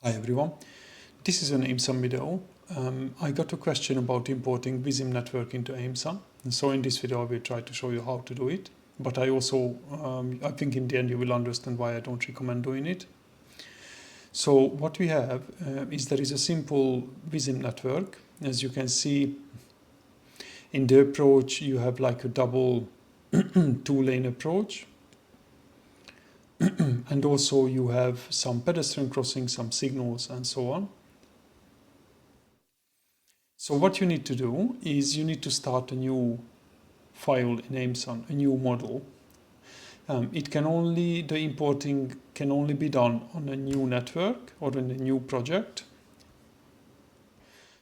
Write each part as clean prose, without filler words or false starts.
Hi everyone, this is an Aimsun video. I got a question about importing Vissim network into Aimsun. And so in this video I will try to show you how to do it. But I think in the end you will understand why I don't recommend doing it. So what we have is there is a simple Vissim network. As you can see in the approach you have like a double two-lane approach. And also you have some pedestrian crossings, some signals and so on. So what you need to do is you need to start a new file in Aimsun, a new model. The importing can only be done on a new network or in a new project.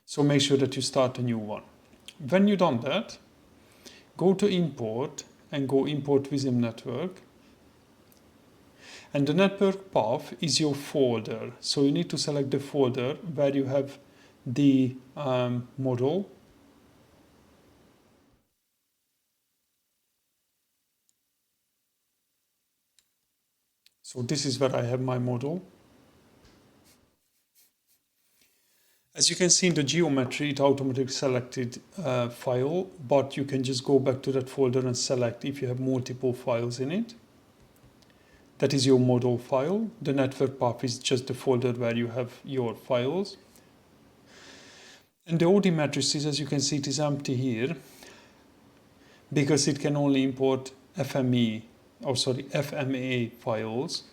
So make sure that you start a new one. When you've done that, go to import and go import Vissim network. And the network path is your folder. So you need to select the folder where you have the model. So this is where I have my model. As you can see in the geometry, it automatically selected file, but you can just go back to that folder and select if you have multiple files in it. That is your model file. The network path is just the folder where you have your files. And the OD matrices, as you can see, it is empty here because it can only import FMA files.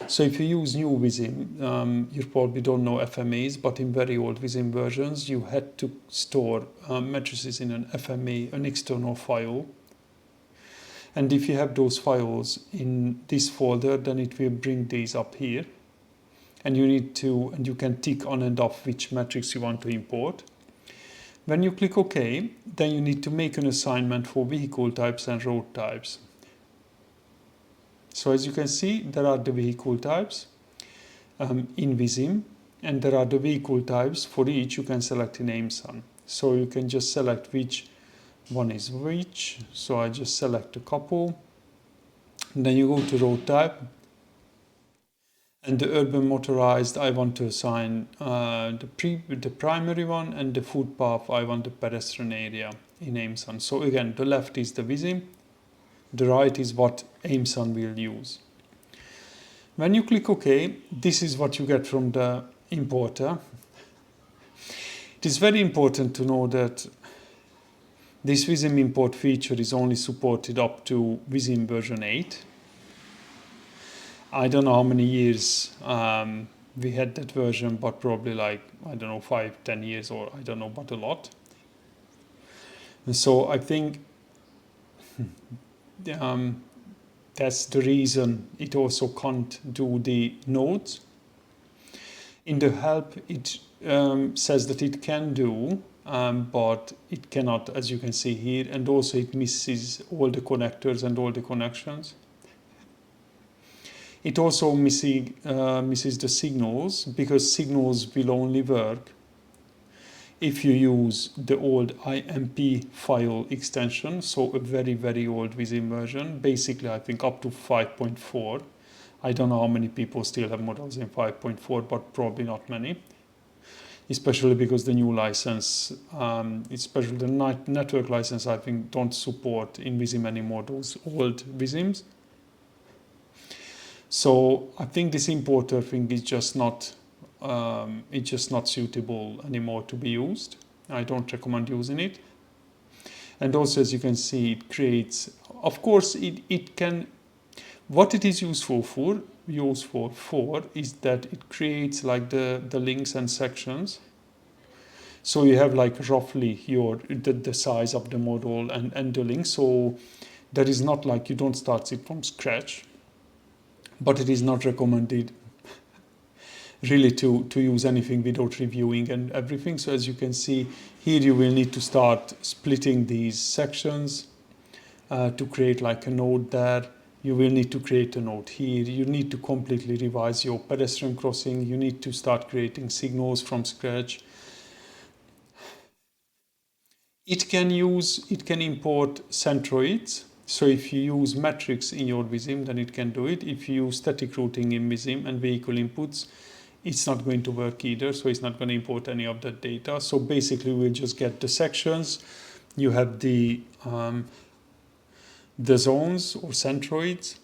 So if you use new Vissim, you probably don't know FMAs, but in very old Vissim versions, you had to store matrices in an FMA, an external file. And if you have those files in this folder, then it will bring these up here. And you can tick on and off which matrix you want to import. When you click OK, then you need to make an assignment for vehicle types and road types. So as you can see, there are the vehicle types in Vissim, and there are the vehicle types for each you can select in Aimsun. So you can just select which one is which. So I just select a couple. And then you go to road type. And the urban motorized, I want to assign the primary one, and the footpath, I want the pedestrian area in Aimsun. So again, the left is the Vissim, the right is what Aimsun will use. When you click OK, this is what you get from the importer. It is very important to know that this Vissim import feature is only supported up to Vissim version 8. I don't know how many years we had that version, but probably like, I don't know, 5-10 years, or I don't know, but a lot. And so I think that's the reason it also can't do the nodes. In the help, it says that it can do, but it cannot, as you can see here, and also it misses all the connectors and all the connections. It also misses the signals, because signals will only work if you use the old IMP file extension, so a very, very old Vissim version, basically I think up to 5.4. I don't know how many people still have models in 5.4, but probably not many. Especially because the new license, especially the network license, I think don't support in Vissim anymore those old Vissims. So I think this importer thing is just not suitable anymore to be used. I don't recommend using it. And also, as you can see, it creates, of course, it can, what it is useful for is that it creates like the links and sections. So you have like roughly the size of the model and the link. So that is not like you don't start it from scratch, but it is not recommended really to use anything without reviewing and everything. So as you can see here, you will need to start splitting these sections to create like a node there. You will need to create a node here. You need to completely revise your pedestrian crossing. You need to start creating signals from scratch. It can import centroids. So if you use metrics in your Vissim, then it can do it. If you use static routing in Vissim and vehicle inputs, it's not going to work either. So it's not going to import any of that data. So basically we'll just get the sections. You have the zones or centroids,